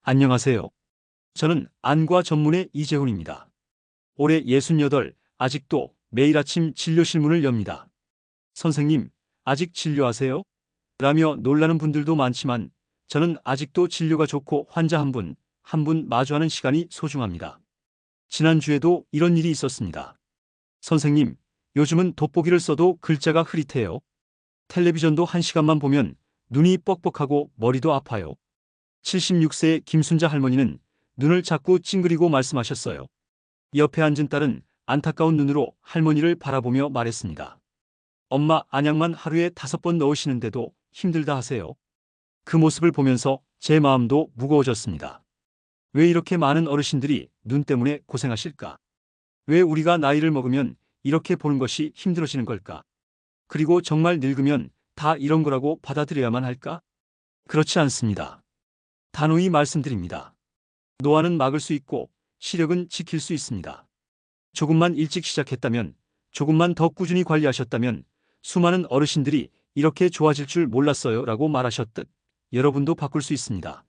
안녕하세요. 저는 안과 전문의 이재훈입니다. 올해 68, 아직도 매일 아침 진료실 문을 엽니다. 선생님, 아직 진료하세요? 라며 놀라는 분들도 많지만 저는 아직도 진료가 좋고 환자 한 분, 한 분 마주하는 시간이 소중합니다. 지난주에도 이런 일이 있었습니다. 선생님, 요즘은 돋보기를 써도 글자가 흐릿해요. 텔레비전도 1시간만 보면 눈이 뻑뻑하고 머리도 아파요. 76세의 김순자 할머니는 눈을 자꾸 찡그리고 말씀하셨어요. 옆에 앉은 딸은 안타까운 눈으로 할머니를 바라보며 말했습니다. 엄마, 안약만 하루에 5번 넣으시는데도 힘들다 하세요. 그 모습을 보면서 제 마음도 무거워졌습니다. 왜 이렇게 많은 어르신들이 눈 때문에 고생하실까? 왜 우리가 나이를 먹으면 이렇게 보는 것이 힘들어지는 걸까? 그리고 정말 늙으면 다 이런 거라고 받아들여야만 할까? 그렇지 않습니다. 단호히 말씀드립니다. 노화는 막을 수 있고 시력은 지킬 수 있습니다. 조금만 일찍 시작했다면, 조금만 더 꾸준히 관리하셨다면 수많은 어르신들이 이렇게 좋아질 줄 몰랐어요 라고 말하셨듯 여러분도 바꿀 수 있습니다.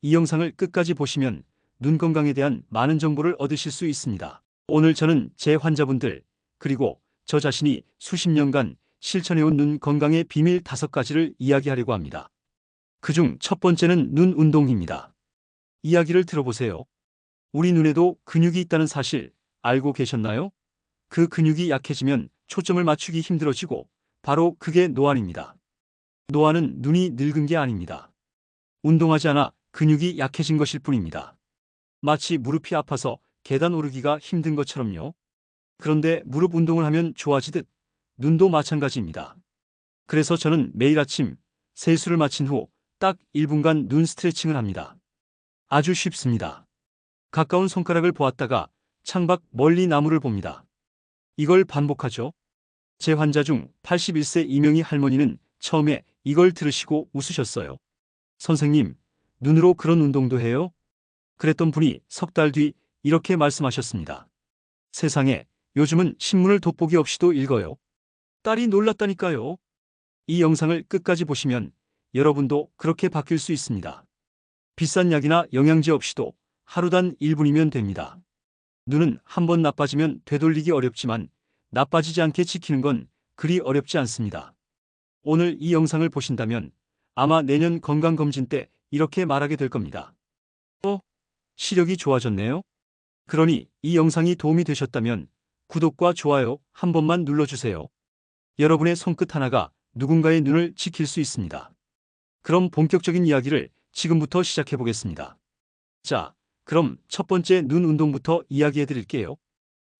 이 영상을 끝까지 보시면 눈 건강에 대한 많은 정보를 얻으실 수 있습니다. 오늘 저는 제 환자분들, 그리고 저 자신이 수십 년간 실천해온 눈 건강의 비밀 5가지를 이야기하려고 합니다. 그중 첫 번째는 눈 운동입니다. 이야기를 들어보세요. 우리 눈에도 근육이 있다는 사실 알고 계셨나요? 그 근육이 약해지면 초점을 맞추기 힘들어지고 바로 그게 노안입니다. 노안은 눈이 늙은 게 아닙니다. 운동하지 않아 근육이 약해진 것일 뿐입니다. 마치 무릎이 아파서 계단 오르기가 힘든 것처럼요. 그런데 무릎 운동을 하면 좋아지듯 눈도 마찬가지입니다. 그래서 저는 매일 아침 세수를 마친 후 딱 1분간 눈 스트레칭을 합니다. 아주 쉽습니다. 가까운 손가락을 보았다가 창밖 멀리 나무를 봅니다. 이걸 반복하죠. 제 환자 중 81세 이명희 할머니는 처음에 이걸 들으시고 웃으셨어요. 선생님, 눈으로 그런 운동도 해요? 그랬던 분이 석 달 뒤 이렇게 말씀하셨습니다. 세상에, 요즘은 신문을 돋보기 없이도 읽어요. 딸이 놀랐다니까요. 이 영상을 끝까지 보시면 여러분도 그렇게 바뀔 수 있습니다. 비싼 약이나 영양제 없이도 하루 단 1분이면 됩니다. 눈은 한번 나빠지면 되돌리기 어렵지만 나빠지지 않게 지키는 건 그리 어렵지 않습니다. 오늘 이 영상을 보신다면 아마 내년 건강검진 때 이렇게 말하게 될 겁니다. 시력이 좋아졌네요. 그러니 이 영상이 도움이 되셨다면 구독과 좋아요 한 번만 눌러주세요. 여러분의 손끝 하나가 누군가의 눈을 지킬 수 있습니다. 그럼 본격적인 이야기를 지금부터 시작해 보겠습니다. 자, 그럼 첫 번째 눈 운동부터 이야기해 드릴게요.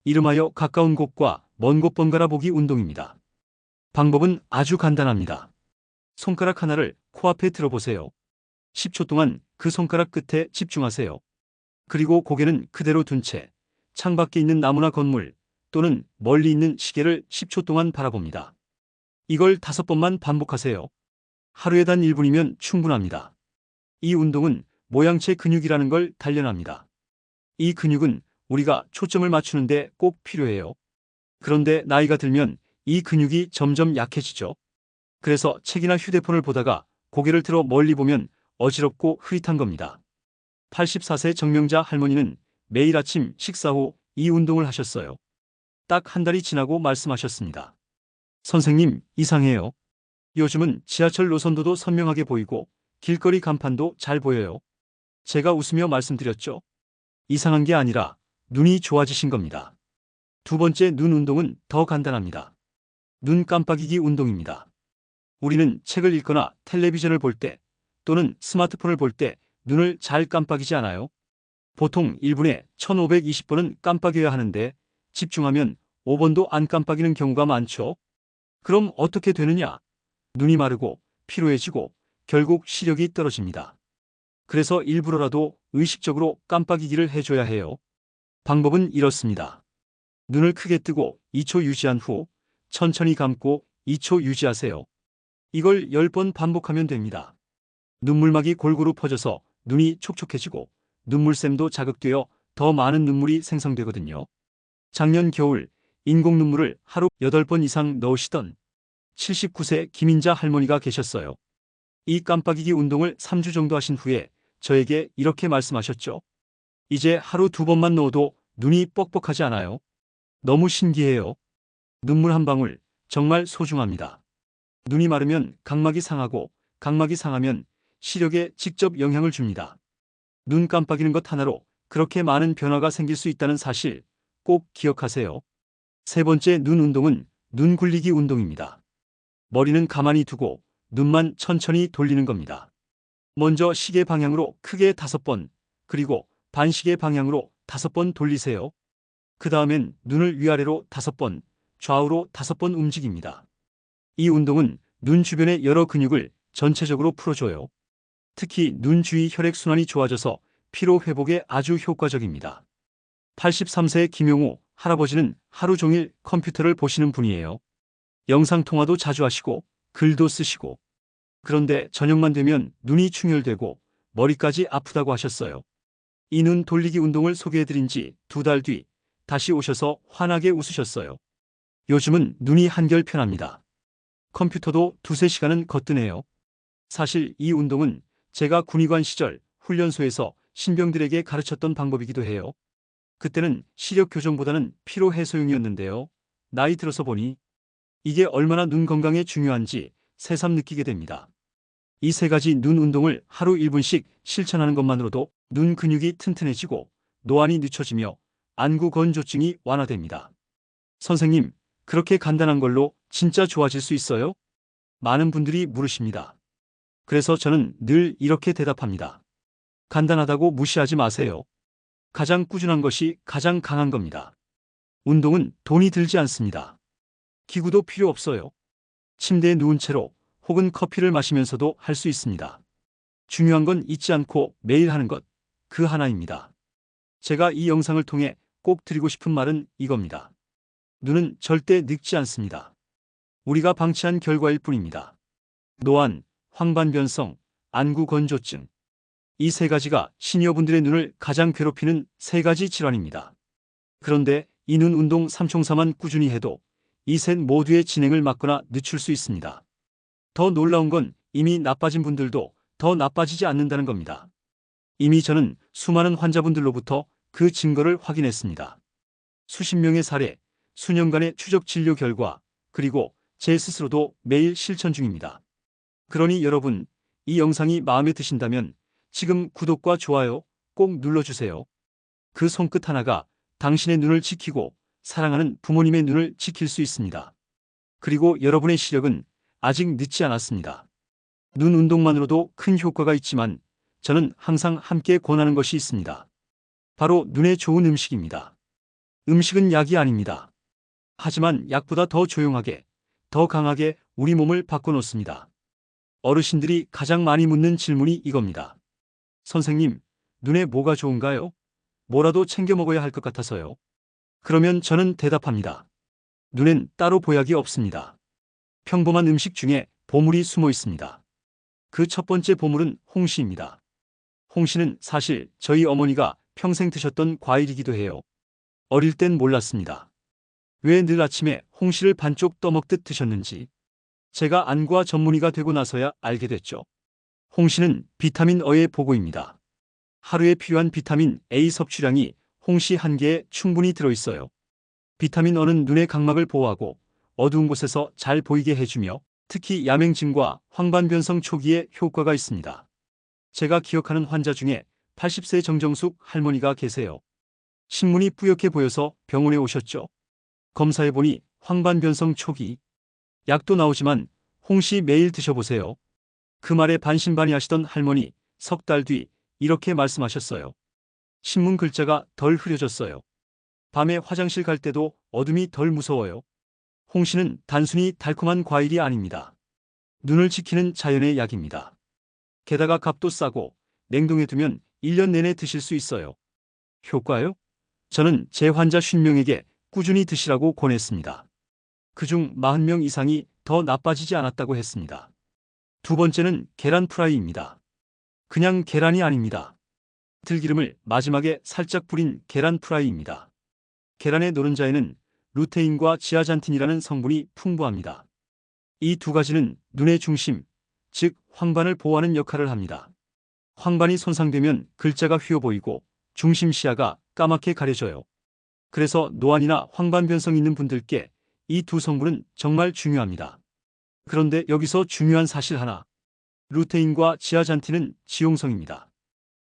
이름하여 가까운 곳과 먼 곳 번갈아 보기 운동입니다. 방법은 아주 간단합니다. 손가락 하나를 코앞에 들어보세요. 10초 동안 그 손가락 끝에 집중하세요. 그리고 고개는 그대로 둔 채 창밖에 있는 나무나 건물 또는 멀리 있는 시계를 10초 동안 바라봅니다. 이걸 5번만 반복하세요. 하루에 단 1분이면 충분합니다. 이 운동은 모양체 근육이라는 걸 단련합니다. 이 근육은 우리가 초점을 맞추는데 꼭 필요해요. 그런데 나이가 들면 이 근육이 점점 약해지죠. 그래서 책이나 휴대폰을 보다가 고개를 들어 멀리 보면 어지럽고 흐릿한 겁니다. 84세 정명자 할머니는 매일 아침 식사 후 이 운동을 하셨어요. 딱 한 달이 지나고 말씀하셨습니다. 선생님, 이상해요. 요즘은 지하철 노선도도 선명하게 보이고 길거리 간판도 잘 보여요. 제가 웃으며 말씀드렸죠. 이상한 게 아니라 눈이 좋아지신 겁니다. 두 번째 눈 운동은 더 간단합니다. 눈 깜빡이기 운동입니다. 우리는 책을 읽거나 텔레비전을 볼 때 또는 스마트폰을 볼 때 눈을 잘 깜빡이지 않아요? 보통 1분에 1520번은 깜빡여야 하는데 집중하면 5번도 안 깜빡이는 경우가 많죠. 그럼 어떻게 되느냐? 눈이 마르고 피로해지고 결국 시력이 떨어집니다. 그래서 일부러라도 의식적으로 깜빡이기를 해줘야 해요. 방법은 이렇습니다. 눈을 크게 뜨고 2초 유지한 후 천천히 감고 2초 유지하세요. 이걸 10번 반복하면 됩니다. 눈물막이 골고루 퍼져서 눈이 촉촉해지고 눈물샘도 자극되어 더 많은 눈물이 생성되거든요. 작년 겨울 인공 눈물을 하루 8번 이상 넣으시던 79세 김인자 할머니가 계셨어요. 이 깜빡이기 운동을 3주 정도 하신 후에 저에게 이렇게 말씀하셨죠. 이제 하루 2번만 넣어도 눈이 뻑뻑하지 않아요. 너무 신기해요. 눈물 한 방울, 정말 소중합니다. 눈이 마르면 각막이 상하고 각막이 상하면 시력에 직접 영향을 줍니다. 눈 깜빡이는 것 하나로 그렇게 많은 변화가 생길 수 있다는 사실 꼭 기억하세요. 세 번째 눈 운동은 눈 굴리기 운동입니다. 머리는 가만히 두고 눈만 천천히 돌리는 겁니다. 먼저 시계 방향으로 크게 5번, 그리고 반시계 방향으로 5번 돌리세요. 그 다음엔 눈을 위아래로 5번, 좌우로 5번 움직입니다. 이 운동은 눈 주변의 여러 근육을 전체적으로 풀어줘요. 특히 눈 주위 혈액순환이 좋아져서 피로 회복에 아주 효과적입니다. 83세의 김용우 할아버지는 하루 종일 컴퓨터를 보시는 분이에요. 영상통화도 자주 하시고 글도 쓰시고. 그런데 저녁만 되면 눈이 충혈되고 머리까지 아프다고 하셨어요. 이 눈 돌리기 운동을 소개해드린 지 2달 뒤 다시 오셔서 환하게 웃으셨어요. 요즘은 눈이 한결 편합니다. 컴퓨터도 2~3시간은 거뜬해요. 사실 이 운동은 제가 군의관 시절 훈련소에서 신병들에게 가르쳤던 방법이기도 해요. 그때는 시력 교정보다는 피로 해소용이었는데요. 나이 들어서 보니 이게 얼마나 눈 건강에 중요한지 새삼 느끼게 됩니다. 이 3가지 눈 운동을 하루 1분씩 실천하는 것만으로도 눈 근육이 튼튼해지고 노안이 늦춰지며 안구 건조증이 완화됩니다. 선생님, 그렇게 간단한 걸로 진짜 좋아질 수 있어요? 많은 분들이 물으십니다. 그래서 저는 늘 이렇게 대답합니다. 간단하다고 무시하지 마세요. 가장 꾸준한 것이 가장 강한 겁니다. 운동은 돈이 들지 않습니다. 기구도 필요 없어요. 침대에 누운 채로 혹은 커피를 마시면서도 할 수 있습니다. 중요한 건 잊지 않고 매일 하는 것, 그 하나입니다. 제가 이 영상을 통해 꼭 드리고 싶은 말은 이겁니다. 눈은 절대 늙지 않습니다. 우리가 방치한 결과일 뿐입니다. 노안, 황반변성, 안구 건조증. 이 3가지가 시니어분들의 눈을 가장 괴롭히는 3가지 질환입니다. 그런데 이 눈 운동 3총사만 꾸준히 해도 이 셋 모두의 진행을 막거나 늦출 수 있습니다. 더 놀라운 건 이미 나빠진 분들도 더 나빠지지 않는다는 겁니다. 이미 저는 수많은 환자분들로부터 그 증거를 확인했습니다. 수십 명의 사례, 수년간의 추적 진료 결과, 그리고 제 스스로도 매일 실천 중입니다. 그러니 여러분, 이 영상이 마음에 드신다면 지금 구독과 좋아요 꼭 눌러주세요. 그 손끝 하나가 당신의 눈을 지키고 사랑하는 부모님의 눈을 지킬 수 있습니다. 그리고 여러분의 시력은 아직 늦지 않았습니다. 눈 운동만으로도 큰 효과가 있지만 저는 항상 함께 권하는 것이 있습니다. 바로 눈에 좋은 음식입니다. 음식은 약이 아닙니다. 하지만 약보다 더 조용하게, 더 강하게 우리 몸을 바꿔놓습니다. 어르신들이 가장 많이 묻는 질문이 이겁니다. 선생님, 눈에 뭐가 좋은가요? 뭐라도 챙겨 먹어야 할 것 같아서요. 그러면 저는 대답합니다. 눈엔 따로 보약이 없습니다. 평범한 음식 중에 보물이 숨어 있습니다. 그 첫 번째 보물은 홍시입니다. 홍시는 사실 저희 어머니가 평생 드셨던 과일이기도 해요. 어릴 땐 몰랐습니다. 왜 늘 아침에 홍시를 반쪽 떠먹듯 드셨는지. 제가 안과 전문의가 되고 나서야 알게 됐죠. 홍시는 비타민 어의 보고입니다. 하루에 필요한 비타민 A 섭취량이 홍시 1개에 충분히 들어있어요. 비타민 어는 눈의 각막을 보호하고 어두운 곳에서 잘 보이게 해주며 특히 야맹증과 황반변성 초기에 효과가 있습니다. 제가 기억하는 환자 중에 80세 정정숙 할머니가 계세요. 신문이 뿌옇게 보여서 병원에 오셨죠. 검사해보니 황반변성 초기. 약도 나오지만 홍시 매일 드셔보세요. 그 말에 반신반의하시던 할머니 3달 뒤 이렇게 말씀하셨어요. 신문 글자가 덜 흐려졌어요. 밤에 화장실 갈 때도 어둠이 덜 무서워요. 홍시는 단순히 달콤한 과일이 아닙니다. 눈을 지키는 자연의 약입니다. 게다가 값도 싸고 냉동해두면 1년 내내 드실 수 있어요. 효과요? 저는 제 환자 50명에게 꾸준히 드시라고 권했습니다. 그중 40명 이상이 더 나빠지지 않았다고 했습니다. 두 번째는 계란 프라이입니다. 그냥 계란이 아닙니다. 들기름을 마지막에 살짝 뿌린 계란 프라이입니다. 계란의 노른자에는 루테인과 지아잔틴이라는 성분이 풍부합니다. 이 2가지는 눈의 중심, 즉 황반을 보호하는 역할을 합니다. 황반이 손상되면 글자가 휘어 보이고 중심 시야가 까맣게 가려져요. 그래서 노안이나 황반 변성 있는 분들께 이 두 성분은 정말 중요합니다. 그런데 여기서 중요한 사실 하나. 루테인과 지아잔틴은 지용성입니다.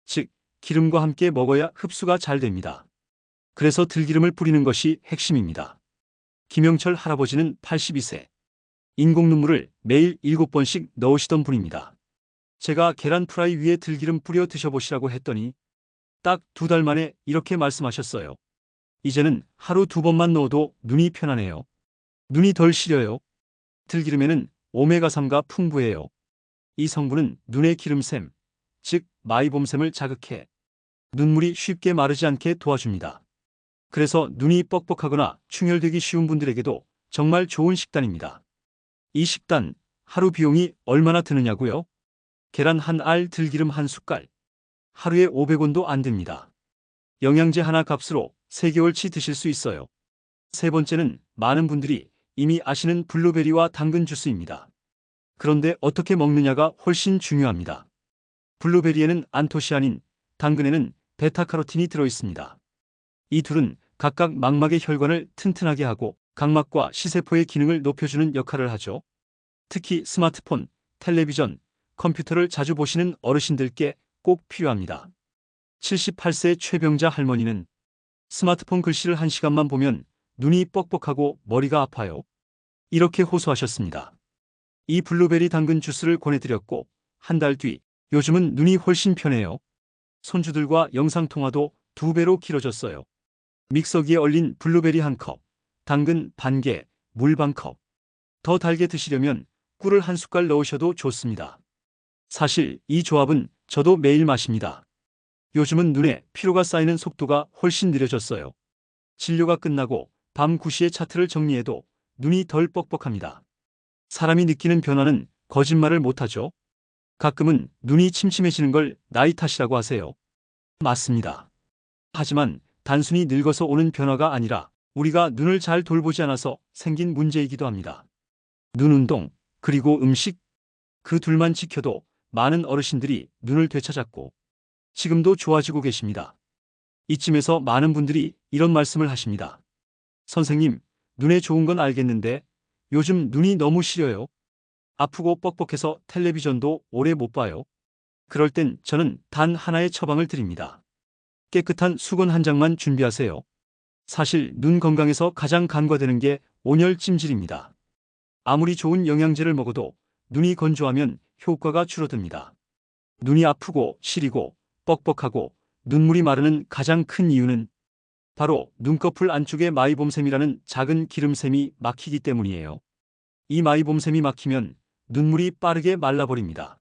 즉, 기름과 함께 먹어야 흡수가 잘 됩니다. 그래서 들기름을 뿌리는 것이 핵심입니다. 김영철 할아버지는 82세. 인공 눈물을 매일 7번씩 넣으시던 분입니다. 제가 계란 프라이 위에 들기름 뿌려 드셔보시라고 했더니 딱 2달 만에 이렇게 말씀하셨어요. 이제는 하루 2번만 넣어도 눈이 편안해요. 눈이 덜 시려요. 들기름에는 오메가3가 풍부해요. 이 성분은 눈의 기름샘, 즉 마이봄샘을 자극해 눈물이 쉽게 마르지 않게 도와줍니다. 그래서 눈이 뻑뻑하거나 충혈되기 쉬운 분들에게도 정말 좋은 식단입니다. 이 식단, 하루 비용이 얼마나 드느냐고요? 계란 한 알, 들기름 한 숟갈. 하루에 500원도 안 됩니다. 영양제 하나 값으로 3개월치 드실 수 있어요. 세 번째는 많은 분들이 이미 아시는 블루베리와 당근 주스입니다. 그런데 어떻게 먹느냐가 훨씬 중요합니다. 블루베리에는 안토시아닌, 당근에는 베타카로틴이 들어있습니다. 이 둘은 각각 망막의 혈관을 튼튼하게 하고 각막과 시세포의 기능을 높여주는 역할을 하죠. 특히 스마트폰, 텔레비전, 컴퓨터를 자주 보시는 어르신들께 꼭 필요합니다. 78세 최병자 할머니는 스마트폰 글씨를 1시간만 보면 눈이 뻑뻑하고 머리가 아파요. 이렇게 호소하셨습니다. 이 블루베리 당근 주스를 권해드렸고 한 달 뒤 요즘은 눈이 훨씬 편해요. 손주들과 영상통화도 2배로 길어졌어요. 믹서기에 얼린 블루베리 1컵, 당근 반 개, 물 반 컵. 더 달게 드시려면 꿀을 1숟갈 넣으셔도 좋습니다. 사실 이 조합은 저도 매일 마십니다. 요즘은 눈에 피로가 쌓이는 속도가 훨씬 느려졌어요. 진료가 끝나고 밤 9시에 차트를 정리해도 눈이 덜 뻑뻑합니다. 사람이 느끼는 변화는 거짓말을 못하죠. 가끔은 눈이 침침해지는 걸 나이 탓이라고 하세요. 맞습니다. 하지만 단순히 늙어서 오는 변화가 아니라 우리가 눈을 잘 돌보지 않아서 생긴 문제이기도 합니다. 눈 운동, 그리고 음식, 그 둘만 지켜도 많은 어르신들이 눈을 되찾았고 지금도 좋아지고 계십니다. 이쯤에서 많은 분들이 이런 말씀을 하십니다. 선생님, 눈에 좋은 건 알겠는데 요즘 눈이 너무 시려요. 아프고 뻑뻑해서 텔레비전도 오래 못 봐요. 그럴 땐 저는 단 하나의 처방을 드립니다. 깨끗한 수건 한 장만 준비하세요. 사실 눈 건강에서 가장 간과되는 게 온열 찜질입니다. 아무리 좋은 영양제를 먹어도 눈이 건조하면 효과가 줄어듭니다. 눈이 아프고 시리고 뻑뻑하고 눈물이 마르는 가장 큰 이유는 바로 눈꺼풀 안쪽에 마이봄샘이라는 작은 기름샘이 막히기 때문이에요. 이 마이봄샘이 막히면 눈물이 빠르게 말라버립니다.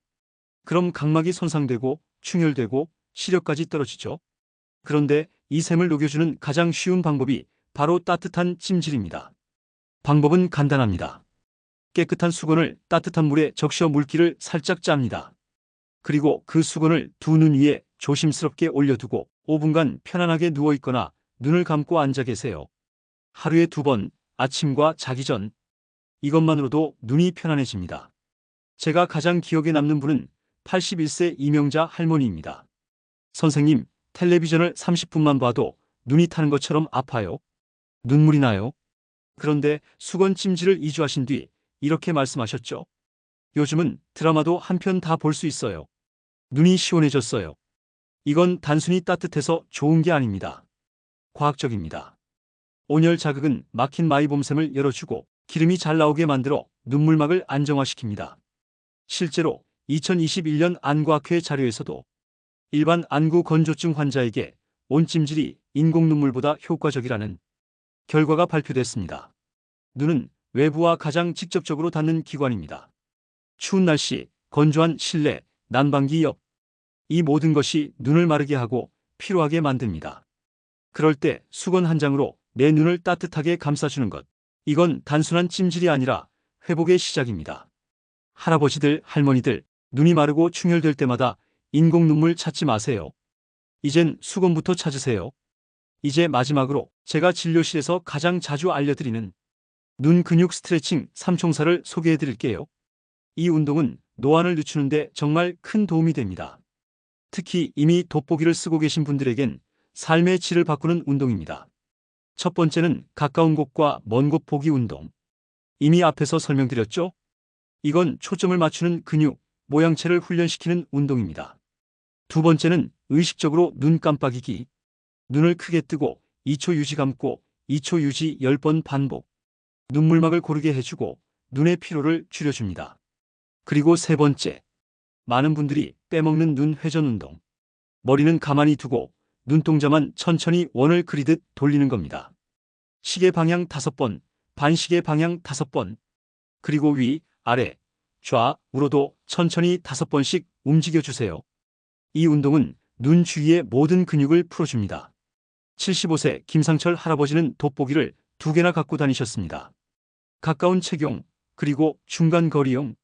그럼 각막이 손상되고 충혈되고 시력까지 떨어지죠. 그런데 이 샘을 녹여주는 가장 쉬운 방법이 바로 따뜻한 찜질입니다. 방법은 간단합니다. 깨끗한 수건을 따뜻한 물에 적셔 물기를 살짝 짭니다. 그리고 그 수건을 두 눈 위에 조심스럽게 올려두고 5분간 편안하게 누워있거나 눈을 감고 앉아 계세요. 하루에 2번, 아침과 자기 전. 이것만으로도 눈이 편안해집니다. 제가 가장 기억에 남는 분은 81세 이명자 할머니입니다. 선생님, 텔레비전을 30분만 봐도 눈이 타는 것처럼 아파요. 눈물이 나요. 그런데 수건 찜질을 2주 하신 뒤 이렇게 말씀하셨죠. 요즘은 드라마도 한 편 다 볼 수 있어요. 눈이 시원해졌어요. 이건 단순히 따뜻해서 좋은 게 아닙니다. 과학적입니다. 온열 자극은 막힌 마이봄샘을 열어주고 기름이 잘 나오게 만들어 눈물막을 안정화시킵니다. 실제로 2021년 안과학회 자료에서도 일반 안구 건조증 환자에게 온찜질이 인공 눈물보다 효과적이라는 결과가 발표됐습니다. 눈은 외부와 가장 직접적으로 닿는 기관입니다. 추운 날씨, 건조한 실내, 난방기 옆, 이 모든 것이 눈을 마르게 하고 피로하게 만듭니다. 그럴 때 수건 한 장으로 내 눈을 따뜻하게 감싸주는 것. 이건 단순한 찜질이 아니라 회복의 시작입니다. 할아버지들, 할머니들, 눈이 마르고 충혈될 때마다 인공 눈물 찾지 마세요. 이젠 수건부터 찾으세요. 이제 마지막으로 제가 진료실에서 가장 자주 알려드리는 눈 근육 스트레칭 3총사를 소개해 드릴게요. 이 운동은 노안을 늦추는데 정말 큰 도움이 됩니다. 특히 이미 돋보기를 쓰고 계신 분들에겐 삶의 질을 바꾸는 운동입니다. 첫 번째는 가까운 곳과 먼 곳 보기 운동. 이미 앞에서 설명드렸죠? 이건 초점을 맞추는 근육, 모양체를 훈련시키는 운동입니다. 두 번째는 의식적으로 눈 깜빡이기. 눈을 크게 뜨고 2초 유지 감고 2초 유지 10번 반복. 눈물막을 고르게 해주고 눈의 피로를 줄여줍니다. 그리고 세 번째, 많은 분들이 빼먹는 눈 회전 운동. 머리는 가만히 두고 눈동자만 천천히 원을 그리듯 돌리는 겁니다. 시계 방향 5번, 반시계 방향 5번, 그리고 위, 아래, 좌, 우로도 천천히 5번씩 움직여주세요. 이 운동은 눈 주위의 모든 근육을 풀어줍니다. 75세 김상철 할아버지는 돋보기를 2개나 갖고 다니셨습니다. 가까운 체경, 그리고 중간 거리형.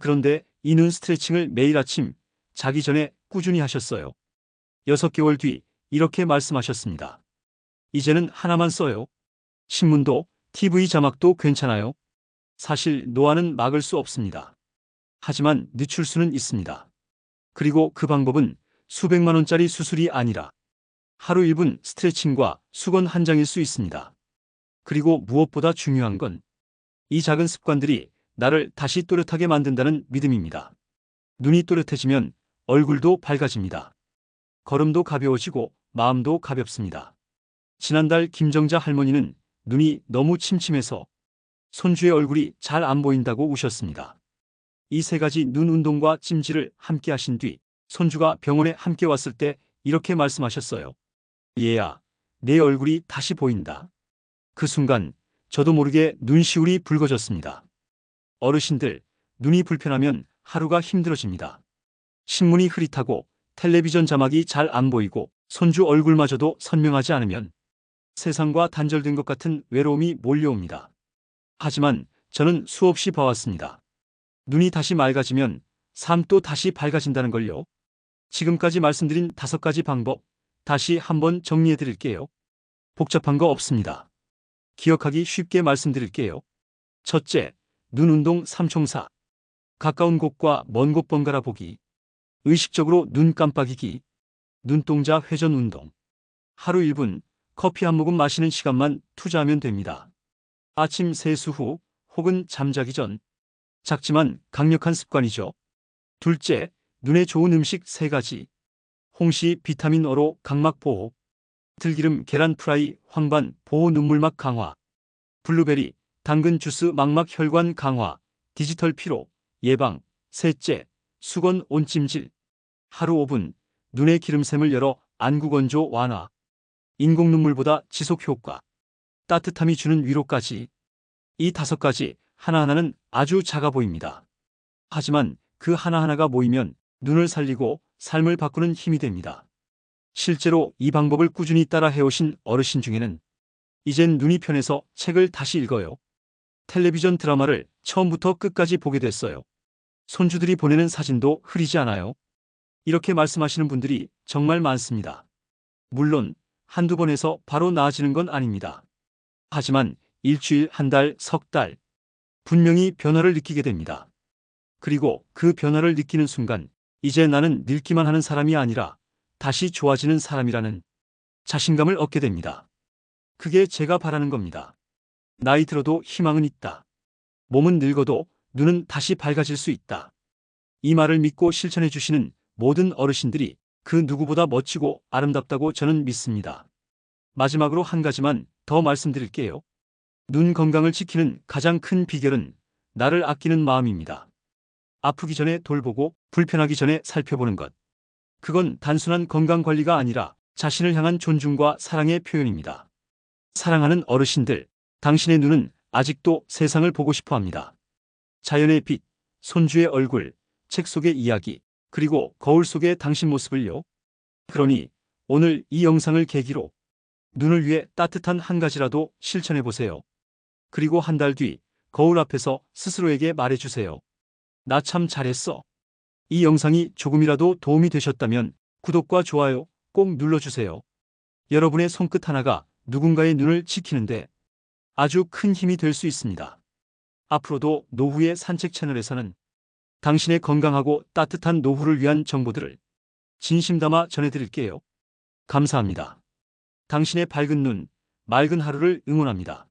그런데 이 눈 스트레칭을 매일 아침 자기 전에 꾸준히 하셨어요. 6개월 뒤 이렇게 말씀하셨습니다. 이제는 하나만 써요. 신문도 TV 자막도 괜찮아요. 사실 노화는 막을 수 없습니다. 하지만 늦출 수는 있습니다. 그리고 그 방법은 수백만 원짜리 수술이 아니라 하루 1분 스트레칭과 수건 한 장일 수 있습니다. 그리고 무엇보다 중요한 건 이 작은 습관들이 나를 다시 또렷하게 만든다는 믿음입니다. 눈이 또렷해지면 얼굴도 밝아집니다. 걸음도 가벼워지고 마음도 가볍습니다. 지난달 김정자 할머니는 눈이 너무 침침해서 손주의 얼굴이 잘 안 보인다고 우셨습니다. 이 세 가지 눈 운동과 찜질을 함께 하신 뒤 손주가 병원에 함께 왔을 때 이렇게 말씀하셨어요. 얘야, 내 얼굴이 다시 보인다. 그 순간 저도 모르게 눈시울이 붉어졌습니다. 어르신들, 눈이 불편하면 하루가 힘들어집니다. 신문이 흐릿하고 텔레비전 자막이 잘 안 보이고 손주 얼굴마저도 선명하지 않으면 세상과 단절된 것 같은 외로움이 몰려옵니다. 하지만 저는 수없이 봐왔습니다. 눈이 다시 맑아지면 삶도 다시 밝아진다는 걸요. 지금까지 말씀드린 5가지 방법, 다시 한번 정리해 드릴게요. 복잡한 거 없습니다. 기억하기 쉽게 말씀드릴게요. 첫째, 눈 운동 3총사. 가까운 곳과 먼 곳 번갈아 보기. 의식적으로 눈 깜빡이기. 눈동자 회전 운동. 하루 1분, 커피 한 모금 마시는 시간만 투자하면 됩니다. 아침 세수 후 혹은 잠자기 전. 작지만 강력한 습관이죠. 둘째, 눈에 좋은 음식 3가지. 홍시 비타민 O로 각막 보호. 들기름 계란 프라이 황반 보호 눈물막 강화. 블루베리 당근 주스 망막 혈관 강화. 디지털 피로 예방. 셋째, 수건 온찜질. 하루 5분 눈의 기름샘을 열어 안구 건조 완화. 인공 눈물보다 지속 효과. 따뜻함이 주는 위로까지. 이 5가지 하나하나는 아주 작아 보입니다. 하지만 그 하나하나가 모이면 눈을 살리고 삶을 바꾸는 힘이 됩니다. 실제로 이 방법을 꾸준히 따라 해오신 어르신 중에는 이젠 눈이 편해서 책을 다시 읽어요. 텔레비전 드라마를 처음부터 끝까지 보게 됐어요. 손주들이 보내는 사진도 흐리지 않아요. 이렇게 말씀하시는 분들이 정말 많습니다. 물론 한두 번 해서 바로 나아지는 건 아닙니다. 하지만 일주일, 한 달, 석 달, 분명히 변화를 느끼게 됩니다. 그리고 그 변화를 느끼는 순간 이제 나는 늙기만 하는 사람이 아니라 다시 좋아지는 사람이라는 자신감을 얻게 됩니다. 그게 제가 바라는 겁니다. 나이 들어도 희망은 있다. 몸은 늙어도 눈은 다시 밝아질 수 있다. 이 말을 믿고 실천해 주시는 모든 어르신들이 그 누구보다 멋지고 아름답다고 저는 믿습니다. 마지막으로 한 가지만 더 말씀드릴게요. 눈 건강을 지키는 가장 큰 비결은 나를 아끼는 마음입니다. 아프기 전에 돌보고 불편하기 전에 살펴보는 것. 그건 단순한 건강관리가 아니라 자신을 향한 존중과 사랑의 표현입니다. 사랑하는 어르신들, 당신의 눈은 아직도 세상을 보고 싶어 합니다. 자연의 빛, 손주의 얼굴, 책 속의 이야기, 그리고 거울 속의 당신 모습을요. 그러니 오늘 이 영상을 계기로 눈을 위해 따뜻한 한 가지라도 실천해 보세요. 그리고 한 달 뒤 거울 앞에서 스스로에게 말해주세요. 나 참 잘했어. 이 영상이 조금이라도 도움이 되셨다면 구독과 좋아요 꼭 눌러주세요. 여러분의 손끝 하나가 누군가의 눈을 지키는데 아주 큰 힘이 될 수 있습니다. 앞으로도 노후의 산책 채널에서는 당신의 건강하고 따뜻한 노후를 위한 정보들을 진심 담아 전해드릴게요. 감사합니다. 당신의 밝은 눈, 맑은 하루를 응원합니다.